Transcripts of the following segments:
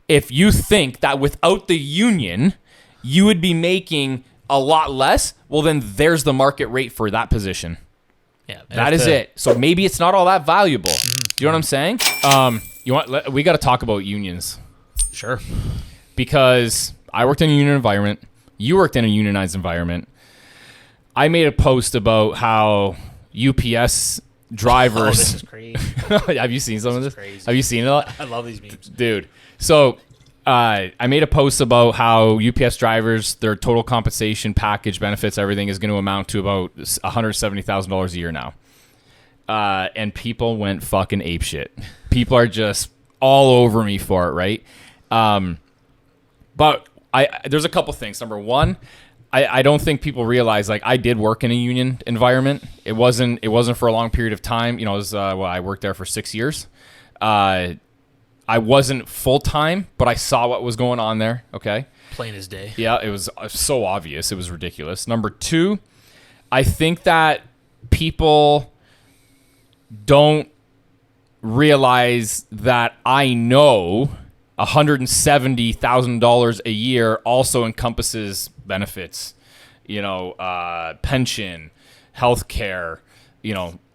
if you think that without the union, you would be making a lot less, well, then there's the market rate for that position. Yeah, that is it. So maybe it's not all that valuable. Do you know what I'm saying? We got to talk about unions. Sure. Because I worked in a union environment. You worked in a unionized environment. I made a post about how UPS drivers. Oh, this is crazy. Have you seen some of this? Crazy. Have you seen it? I love these memes, dude. So I made a post about how UPS drivers, their total compensation package, benefits, everything is going to amount to about $170,000 a year now. And people went fucking apeshit. People are just all over me for it, right? But there's a couple things. Number one, I don't think people realize, like, I did work in a union environment. It wasn't for a long period of time. You know, I worked there for 6 years. I wasn't full time, but I saw what was going on there. Okay. Plain as day. Yeah, it was so obvious. It was ridiculous. Number two, I think that people don't realize that I know $170,000 a year also encompasses benefits, pension, healthcare,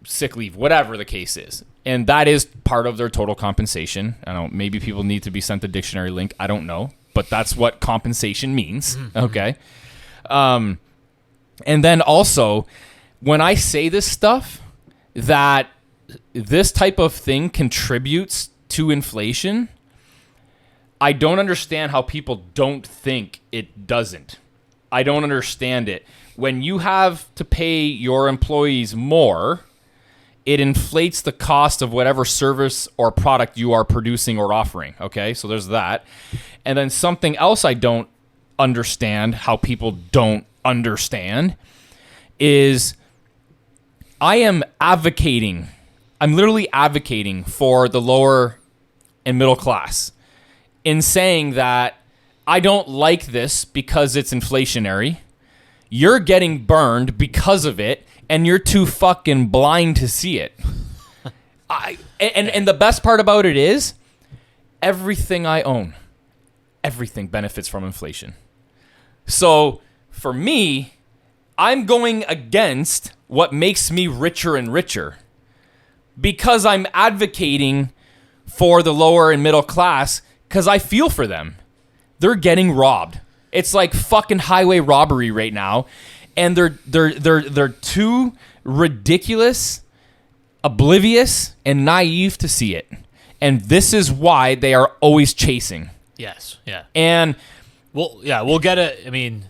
sick leave, whatever the case is. And that is part of their total compensation. I don't know, maybe people need to be sent the dictionary link. I don't know, but that's what compensation means. Mm-hmm. Okay. And then also, when I say this stuff, that this type of thing contributes to inflation, I don't understand how people don't think it doesn't. I don't understand it. When you have to pay your employees more, it inflates the cost of whatever service or product you are producing or offering. Okay, so there's that. And then something else I don't understand, how people don't understand, is I'm literally advocating for the lower and middle class in saying that I don't like this because it's inflationary. You're getting burned because of it, and you're too fucking blind to see it. And the best part about it is, everything I own, everything benefits from inflation. So for me, I'm going against what makes me richer and richer because I'm advocating for the lower and middle class because I feel for them. They're getting robbed. It's like fucking highway robbery right now. And they're too ridiculous, oblivious, and naive to see it. And this is why they are always chasing. Yes, yeah. And we'll get it. I mean,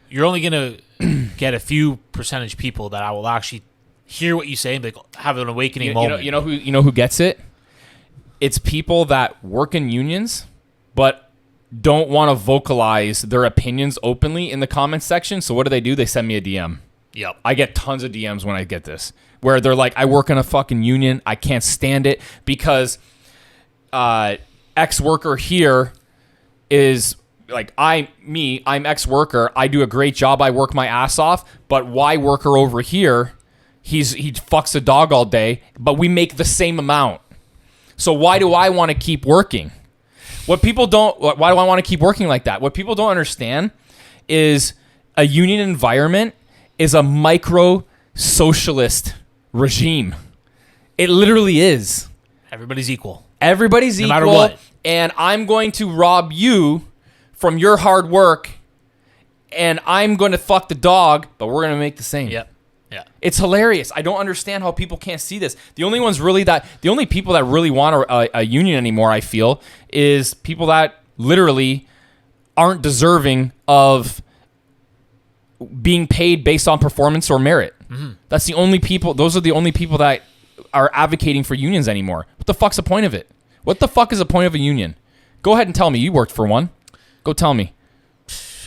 you're only gonna get a few percentage people that I will actually hear what you say and have an awakening moment. You know who gets it? It's people that work in unions, but don't want to vocalize their opinions openly in the comments section. So what do? They send me a DM. Yep. I get tons of DMs when I get this, where they're like, I work in a fucking union. I can't stand it because ex-worker here is like, I'm ex-worker. I do a great job. I work my ass off. But Y worker over here, he fucks a dog all day, but we make the same amount. So why do I want to keep working? Why do I want to keep working like that? What people don't understand is a union environment is a micro-socialist regime. It literally is. Everybody's equal. Everybody's equal. No matter what. And I'm going to rob you from your hard work, and I'm going to fuck the dog, but we're going to make the same. Yep. Yeah. It's hilarious. I don't understand how people can't see this. The only people that really want a union anymore, I feel, is people that literally aren't deserving of being paid based on performance or merit. Mm-hmm. Those are the only people that are advocating for unions anymore. What the fuck's the point of it? What the fuck is the point of a union? Go ahead and tell me. You worked for one. Go tell me.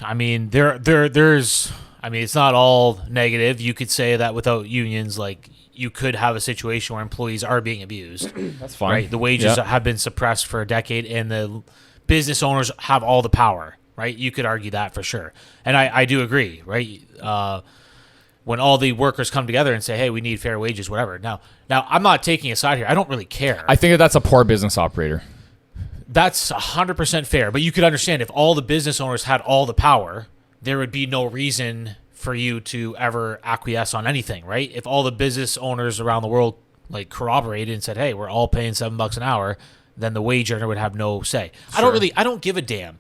I mean, there's... I mean, it's not all negative. You could say that without unions, like, you could have a situation where employees are being abused. That's fine. Right? The wages have been suppressed for a decade, and the business owners have all the power, right? You could argue that for sure. And I do agree, right? When all the workers come together and say, hey, we need fair wages, whatever. Now, I'm not taking a side here. I don't really care. I think that's a poor business operator. That's 100% fair. But you could understand if all the business owners had all the power, there would be no reason for you to ever acquiesce on anything, right? If all the business owners around the world like corroborated and said, hey, we're all paying $7 an hour, then the wage earner would have no say. Sure. I don't give a damn.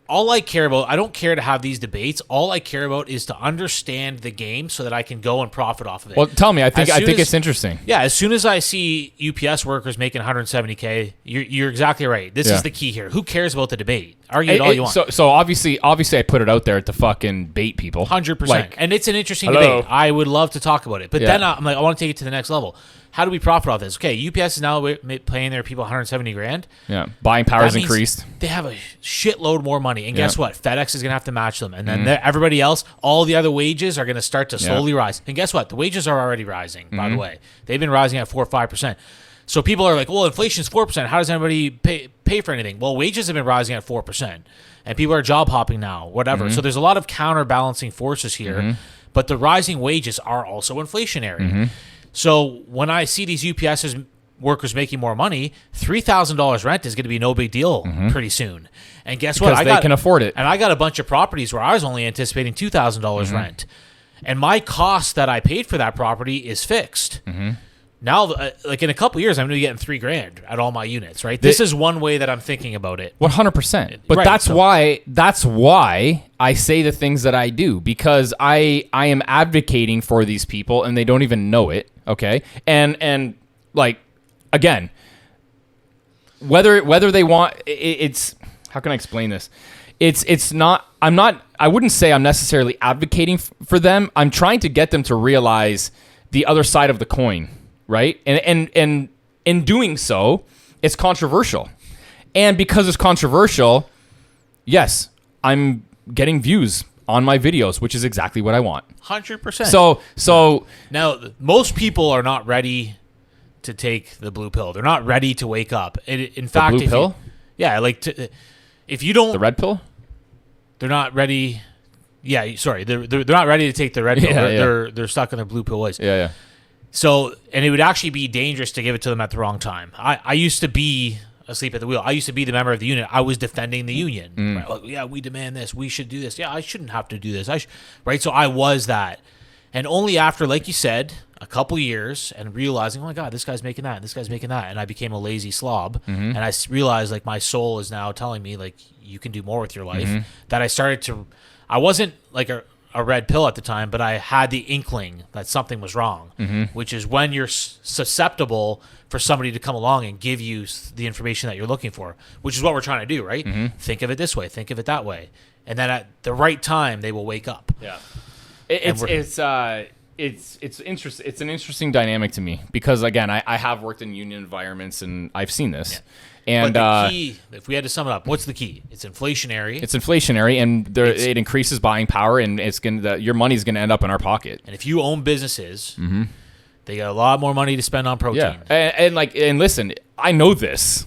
All I care about, I don't care to have these debates. All I care about is to understand the game so that I can go and profit off of it. Well, tell me. I think it's interesting. Yeah, as soon as I see UPS workers making $170K, you're exactly right. This is the key here. Who cares about the debate? Argue it all you want. So obviously I put it out there to fucking bait people. 100%. And it's an interesting debate. I would love to talk about it. But then I'm like, I want to take it to the next level. How do we profit off this? Okay, UPS is now paying their people $170,000. Yeah, buying power has increased. They have a shitload more money, and guess what? FedEx is going to have to match them, and then everybody else, all the other wages are going to start to slowly rise. And guess what? The wages are already rising. By the way, they've been rising at 4 or 5%. So people are like, "Well, inflation is 4%. How does anybody pay for anything?" Well, wages have been rising at 4%, and people are job hopping now. Whatever. So there's a lot of counterbalancing forces here, but the rising wages are also inflationary. So when I see these UPS workers making more money, $3,000 rent is going to be no big deal pretty soon. And guess what? Because they can afford it. And I got a bunch of properties where I was only anticipating $2,000 rent. And my cost that I paid for that property is fixed. Now, like in a couple years, I'm going to be getting $3,000 at all my units, right? This is one way that I'm thinking about it. 100%. But that's why I say the things that I do, because I am advocating for these people and they don't even know it. Okay. And like, again, whether they want, it's, how can I explain this? It's not, I wouldn't say I'm necessarily advocating for them. I'm trying to get them to realize the other side of the coin. Right. And in doing so, it's controversial. And because it's controversial, yes, I'm getting views on my videos, which is exactly what I want. 100%. So now most people are not ready to take the blue pill. They're not ready to wake up. In fact, blue pill? If you don't, the red pill, they're not ready. Yeah, sorry, they're not ready to take the red pill. They're stuck in their blue pill ways. Yeah. So, and it would actually be dangerous to give it to them at the wrong time. I used to be asleep at the wheel. I used to be the member of the unit. I was defending the union. Right? Like, yeah, we demand this. We should do this. Yeah, I shouldn't have to do this. Right? So I was that. And only after, like you said, a couple years and realizing, oh my God, this guy's making that, and this guy's making that. And I became a lazy slob. And I realized like my soul is now telling me like, you can do more with your life. That I started to, I wasn't like a red pill at the time, but I had the inkling that something was wrong, which is when you're susceptible for somebody to come along and give you the information that you're looking for, which is what we're trying to do, right? Think of it this way, think of it that way. And then at the right time, they will wake up. Yeah. It's interesting. It's an interesting dynamic to me because again, I have worked in union environments and I've seen this. Yeah. And but the key, if we had to sum it up, what's the key? It's inflationary. It's inflationary, and it increases buying power, and your money's going to end up in our pocket. And if you own businesses, they got a lot more money to spend on protein. Yeah, and listen, I know this,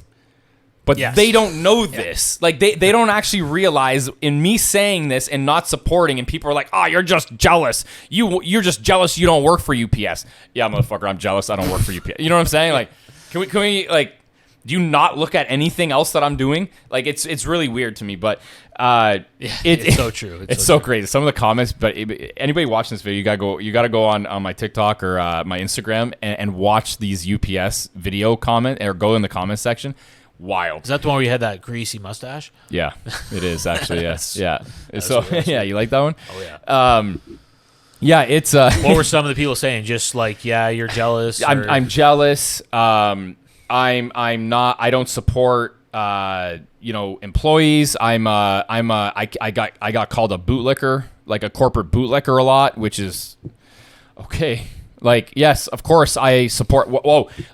but they don't know this. Like they don't actually realize in me saying this and not supporting, and people are like, "Oh, you're just jealous. You're just jealous. You don't work for UPS." Yeah, motherfucker, I'm jealous. I don't work for UPS. You know what I'm saying? Like, can we like? Do you not look at anything else that I'm doing? Like it's really weird to me, but it's so true. It's so crazy. Some of the comments, but anybody watching this video, you gotta go on my TikTok or my Instagram and watch these UPS video comment or go in the comment section. Wild. Is that the one where you had that greasy mustache? Yeah, it is actually. Yeah. So yeah, you like that one? Oh yeah. Yeah, it's. What were some of the people saying? Just like, yeah, you're jealous. I'm jealous. I'm not. I don't support. Employees. I got called a bootlicker, like a corporate bootlicker a lot, which is okay. Like, yes, of course I support.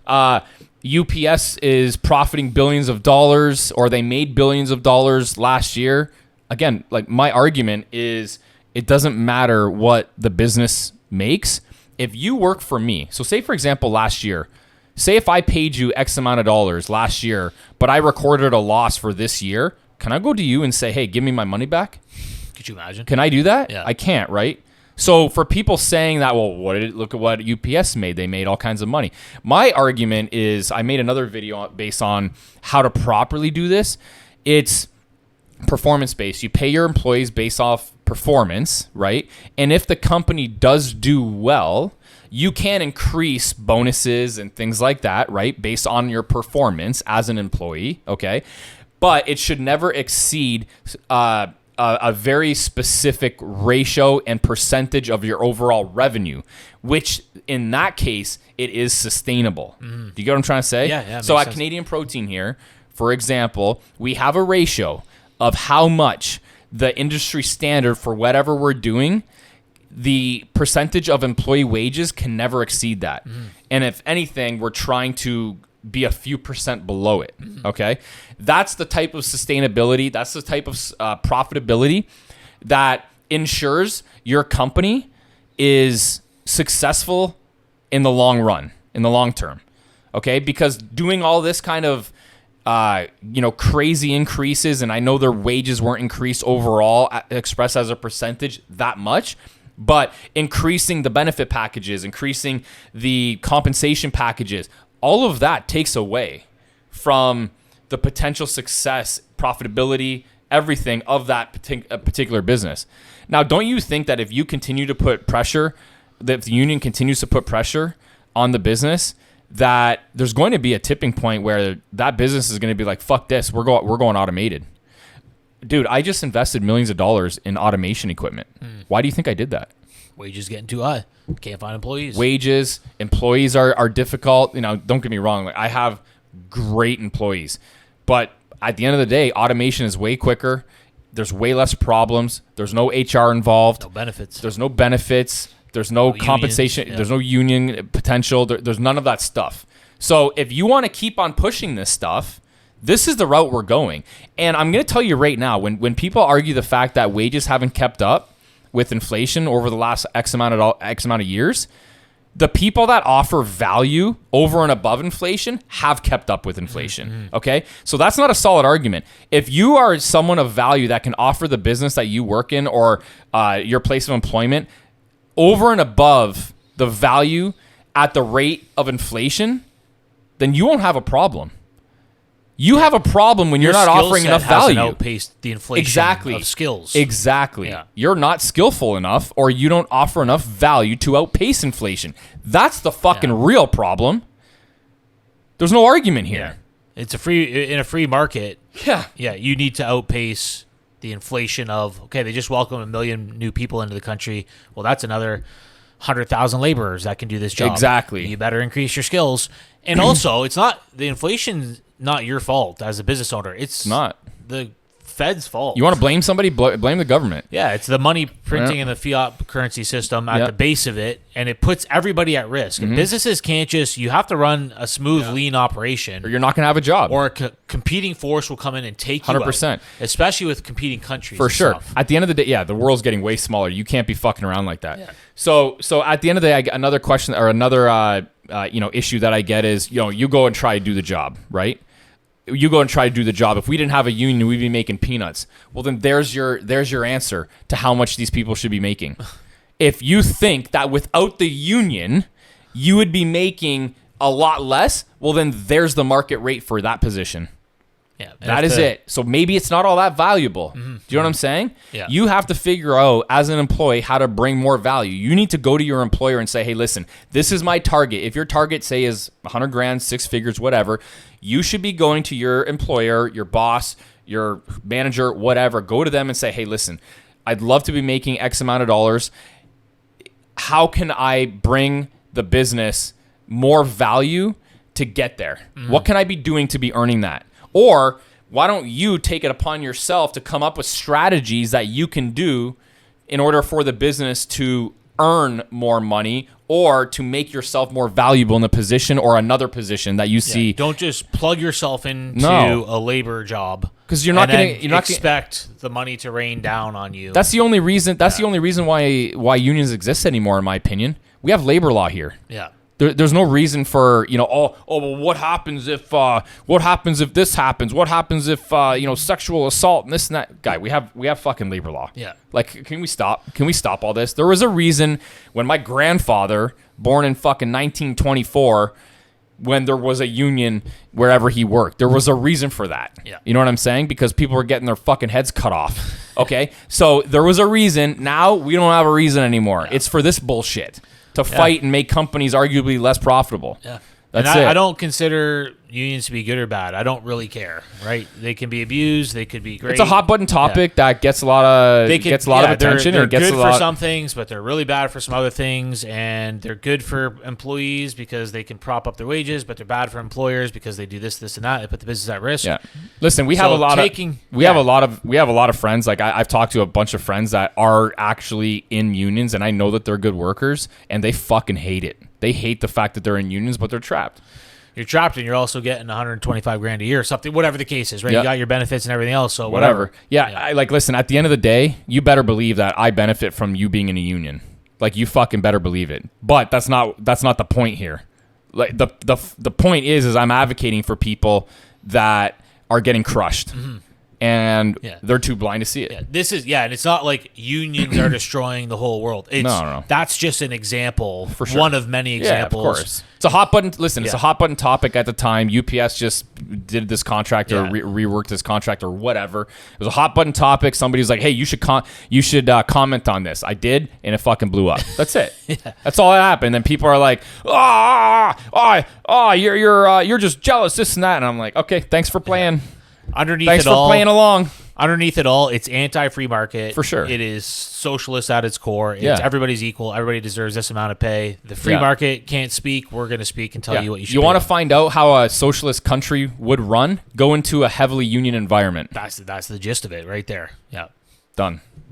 UPS is profiting billions of dollars, or they made billions of dollars last year. Again, like my argument is, it doesn't matter what the business makes. If you work for me, so say for example last year. Say if I paid you X amount of dollars last year, but I recorded a loss for this year, can I go to you and say, hey, give me my money back? Could you imagine? Can I do that? Yeah. I can't, right? So for people saying that, well, look at what UPS made. They made all kinds of money. My argument is, I made another video based on how to properly do this. It's performance-based. You pay your employees based off performance, right? And if the company does do well, you can increase bonuses and things like that, right? Based on your performance as an employee, okay? But it should never exceed a very specific ratio and percentage of your overall revenue, which in that case, it is sustainable. Do you get what I'm trying to say? Yeah. So at sense. Canadian Protein here, for example, we have a ratio of how much the industry standard for whatever we're doing, the percentage of employee wages can never exceed that. And if anything, we're trying to be a few percent below it, okay? That's the type of sustainability, that's the type of profitability that ensures your company is successful in the long run, in the long term, okay? Because doing all this kind of crazy increases, and I know their wages weren't increased overall, expressed as a percentage that much, but increasing the benefit packages, increasing the compensation packages, all of that takes away from the potential success, profitability, everything of that particular business. Now, don't you think that if you continue to put pressure, that if the union continues to put pressure on the business, that there's going to be a tipping point where that business is going to be like, fuck this, we're going automated. Dude, I just invested millions of dollars in automation equipment. Why do you think I did that? Wages getting too high. Can't find employees. Wages, employees are difficult. Don't get me wrong. Like, I have great employees, but at the end of the day, automation is way quicker. There's way less problems. There's no HR involved. No benefits. There's no benefits. There's no compensation. Unions, yeah. There's no union potential. There's none of that stuff. So if you want to keep on pushing this stuff, this is the route we're going. And I'm going to tell you right now, when people argue the fact that wages haven't kept up with inflation over the last X amount of years, the people that offer value over and above inflation have kept up with inflation, okay? So that's not a solid argument. If you are someone of value that can offer the business that you work in or your place of employment over and above the value at the rate of inflation, then you won't have a problem. You have a problem when you're not offering enough value. Outpaced the inflation of skills. Exactly. Yeah. You're not skillful enough, or you don't offer enough value to outpace inflation. That's the fucking real problem. There's no argument here. It's in a free market. Yeah. Yeah, you need to outpace the inflation of, okay, they just welcomed 1 million new people into the country. Well, that's another 100,000 laborers that can do this job. Exactly. You better increase your skills. And also, it's not the inflation's not your fault as a business owner. It's not the Fed's fault. You want to blame somebody? Blame the government. Yeah, it's the money printing and the fiat currency system at the base of it, and it puts everybody at risk. And businesses can't you have to run a smooth, lean operation. Or you're not going to have a job. Or a competing force will come in and take you 100%. out, especially with competing countries. For sure. Stuff. At the end of the day, the world's getting way smaller. You can't be fucking around like that. Yeah. So at the end of the day, I get another question or another issue that I get is, you go and try to do the job, right? You go and try to do the job. If we didn't have a union, we'd be making peanuts. Well, then there's your answer to how much these people should be making. If you think that without the union, you would be making a lot less, well, then there's the market rate for that position. Yeah, that is it. So maybe it's not all that valuable. Do you know what I'm saying? Yeah. You have to figure out as an employee how to bring more value. You need to go to your employer and say, hey, listen, this is my target. If your target, say, is 100 grand, 6 figures, whatever, you should be going to your employer, your boss, your manager, whatever. Go to them and say, hey, listen, I'd love to be making X amount of dollars. How can I bring the business more value to get there? What can I be doing to be earning that? Or why don't you take it upon yourself to come up with strategies that you can do in order for the business to earn more money or to make yourself more valuable in the position or another position that you see. Don't just plug yourself into a labor job because you're not going to expect the money to rain down on you. That's the only reason. That's the only reason why unions exist anymore, in my opinion. We have labor law here. Yeah. There's no reason for, well, what happens if this happens? What happens if sexual assault and this and that? Guy, we have fucking labor law. Yeah. Like, can we stop? Can we stop all this? There was a reason when my grandfather, born in fucking 1924, when there was a union wherever he worked, there was a reason for that. Yeah. You know what I'm saying? Because people were getting their fucking heads cut off. Okay, so there was a reason. Now we don't have a reason anymore. Yeah. It's for this bullshit. To fight and make companies arguably less profitable. Yeah. That's and it. I don't consider unions to be good or bad. I don't really care, right? They can be abused. They could be great. It's a hot button topic that gets a lot of attention. They're and gets good a lot for some things, but they're really bad for some other things. And they're good for employees because they can prop up their wages, but they're bad for employers because they do this, and that. They put the business at risk. Yeah. Listen, we have a lot of friends. Like I've talked to a bunch of friends that are actually in unions, and I know that they're good workers, and they fucking hate it. They hate the fact that they're in unions, but they're trapped. You're trapped, and you're also getting $125,000 a year or something, whatever the case is, right? Yep. You got your benefits and everything else, so whatever. Yeah. Listen, at the end of the day, you better believe that I benefit from you being in a union. Like, you fucking better believe it. But that's not the point here. Like, the point is I'm advocating for people that are getting crushed. Mm-hmm. And they're too blind to see it. Yeah, and it's not like unions are destroying the whole world. No. That's just an example, for sure. one of many examples. Yeah, of course. It's a hot button. Listen, it's a hot button topic at the time. UPS just did this contract or reworked this contract or whatever. It was a hot button topic. Somebody's like, "Hey, you should comment on this." I did, and it fucking blew up. That's it. That's all that happened. And people are like, you're just jealous, this and that." And I'm like, "Okay, thanks for playing." Thanks for playing along. Underneath it all, it's anti-free market. For sure. It is socialist at its core. It's everybody's equal. Everybody deserves this amount of pay. The free market can't speak. We're going to speak and tell you what you should do. You want to find out how a socialist country would run? Go into a heavily union environment. That's the gist of it right there. Yeah. Done.